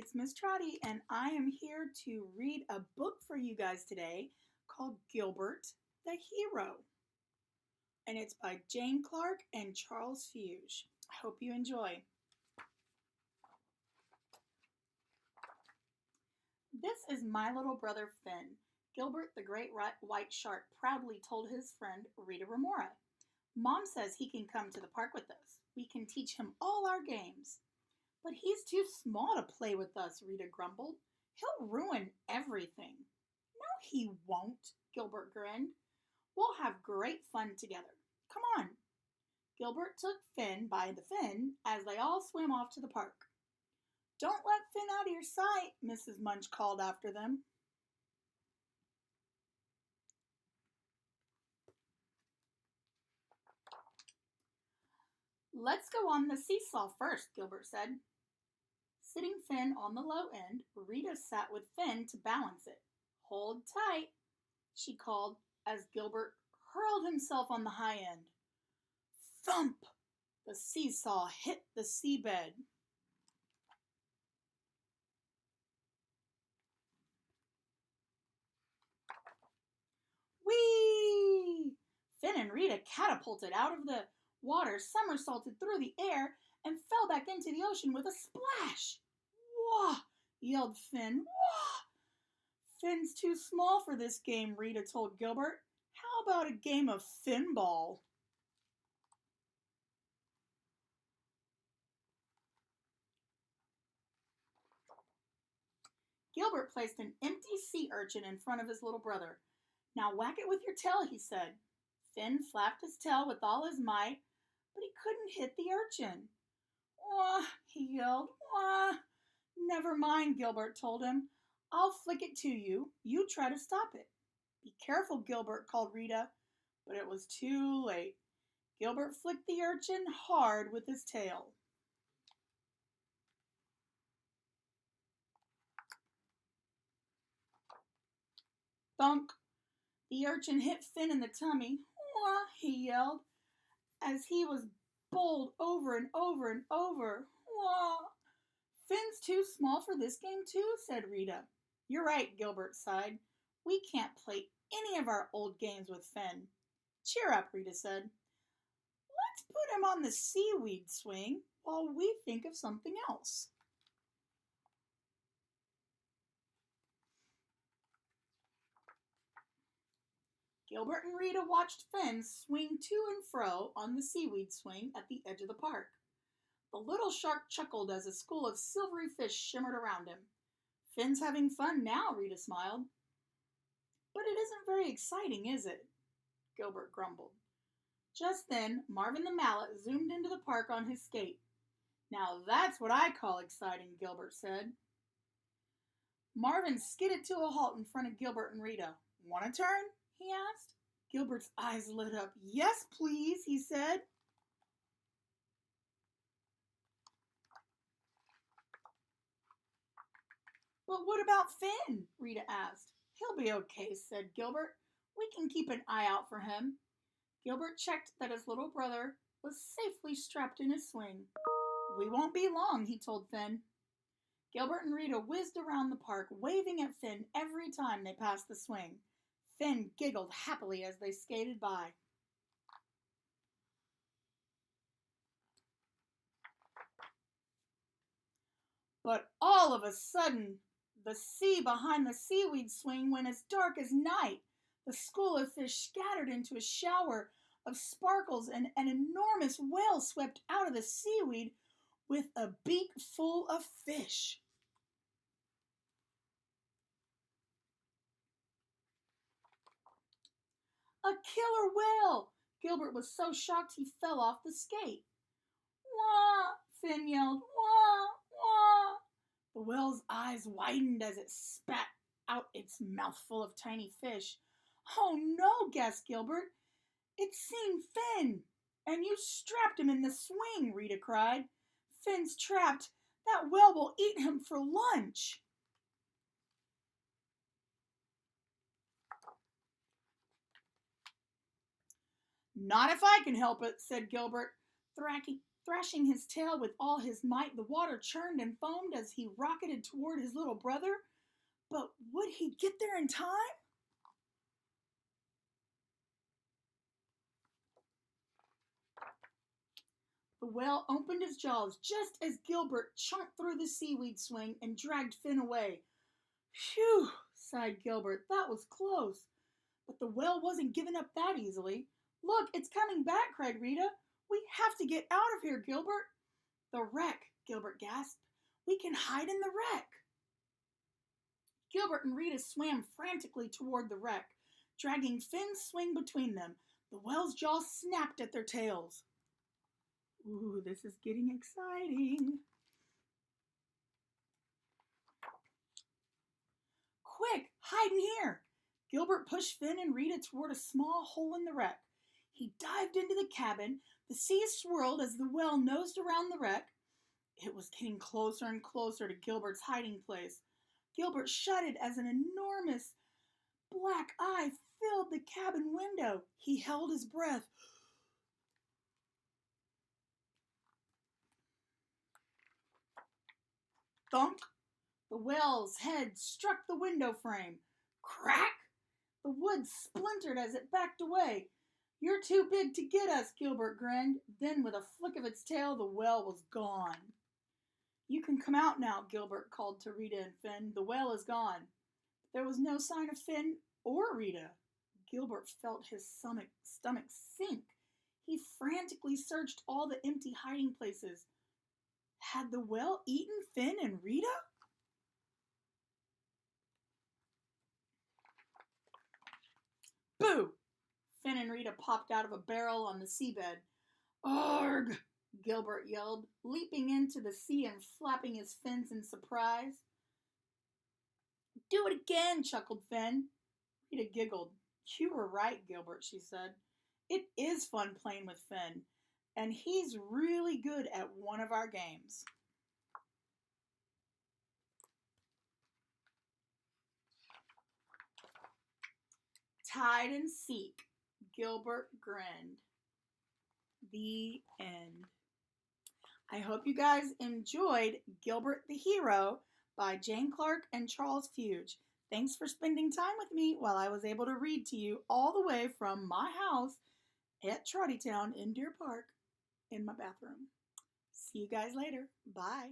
it's Miss Trotty, and I am here to read a book for you guys today called Gilbert the Hero. And it's by Jane Clark and Charles Fuge. I hope you enjoy. This is my little brother Finn. Gilbert the great white shark proudly told his friend Rita Remora. Mom says he can come to the park with us. We can teach him all our games. But he's too small to play with us, Rita grumbled. He'll ruin everything. No, he won't, Gilbert grinned. We'll have great fun together. Come on. Gilbert took Finn by the fin as they all swam off to the park. Don't let Finn out of your sight, Mrs. Munch called after them. Let's go on the seesaw first, Gilbert said. Sitting Finn on the low end, Rita sat with Finn to balance it. Hold tight, she called as Gilbert hurled himself on the high end. Thump! The seesaw hit the seabed. Whee! Finn and Rita catapulted out of the water, somersaulted through the air, and fell back into the ocean with a splash. Wah! Yelled Finn. Wah! Finn's too small for this game, Rita told Gilbert. How about a game of Finnball? Gilbert placed an empty sea urchin in front of his little brother. Now whack it with your tail, he said. Finn flapped his tail with all his might, but he couldn't hit the urchin. Wah, he yelled. Wah. Never mind, Gilbert told him. I'll flick it to you. You try to stop it. Be careful, Gilbert called Rita, but it was too late. Gilbert flicked the urchin hard with his tail. Thunk! The urchin hit Finn in the tummy. Wah, he yelled, as he was bowled over and over and over. Wah! Finn's too small for this game too, said Rita. You're right, Gilbert sighed. We can't play any of our old games with Finn. Cheer up, Rita said. Let's put him on the seaweed swing while we think of something else. Gilbert and Rita watched Finn swing to and fro on the seaweed swing at the edge of the park. The little shark chuckled as a school of silvery fish shimmered around him. Finn's having fun now, Rita smiled. But it isn't very exciting, is it? Gilbert grumbled. Just then, Marvin the Mallet zoomed into the park on his skate. Now that's what I call exciting, Gilbert said. Marvin skidded to a halt in front of Gilbert and Rita. Want a turn? He asked. Gilbert's eyes lit up. Yes, please, he said. But what about Finn? Rita asked. He'll be okay, said Gilbert. We can keep an eye out for him. Gilbert checked that his little brother was safely strapped in his swing. We won't be long, he told Finn. Gilbert and Rita whizzed around the park, waving at Finn every time they passed the swing. Finn giggled happily as they skated by. But all of a sudden, the sea behind the seaweed swing went as dark as night. The school of fish scattered into a shower of sparkles, and an enormous whale swept out of the seaweed with a beak full of fish. A killer whale! Gilbert was so shocked he fell off the skate. Wah! Finn yelled. Wah! Wah! The whale's eyes widened as it spat out its mouthful of tiny fish. Oh no, gasped Gilbert. It's seen Finn. And you strapped him in the swing, Rita cried. Finn's trapped. That whale will eat him for lunch. Not if I can help it, said Gilbert, Thrashing his tail with all his might, the water churned and foamed as he rocketed toward his little brother. But would he get there in time? The whale opened his jaws just as Gilbert chunked through the seaweed swing and dragged Finn away. Phew, sighed Gilbert. That was close. But the whale wasn't giving up that easily. Look, it's coming back, cried Rita. We have to get out of here, Gilbert. The wreck, Gilbert gasped. We can hide in the wreck. Gilbert and Rita swam frantically toward the wreck, dragging Finn's swing between them. The whale's jaws snapped at their tails. Ooh, this is getting exciting. Quick, hide in here. Gilbert pushed Finn and Rita toward a small hole in the wreck. He dived into the cabin. The sea swirled as the whale nosed around the wreck. It was getting closer and closer to Gilbert's hiding place. Gilbert shuddered as an enormous black eye filled the cabin window. He held his breath. Thunk! The whale's head struck the window frame. Crack! The wood splintered as it backed away. You're too big to get us, Gilbert grinned. Then, with a flick of its tail, the whale was gone. You can come out now, Gilbert called to Rita and Finn. The whale is gone. There was no sign of Finn or Rita. Gilbert felt his stomach sink. He frantically searched all the empty hiding places. Had the whale eaten Finn and Rita? Boo! Finn and Rita popped out of a barrel on the seabed. Arg! Gilbert yelled, leaping into the sea and flapping his fins in surprise. Do it again, chuckled Finn. Rita giggled. You were right, Gilbert, she said. It is fun playing with Finn, and he's really good at one of our games. Hide and seek. Gilbert grinned. The end. I hope you guys enjoyed Gilbert the Hero by Jane Clark and Charles Fuge. Thanks for spending time with me while I was able to read to you all the way from my house at Trottytown in Deer Park in my bathroom. See you guys later. Bye.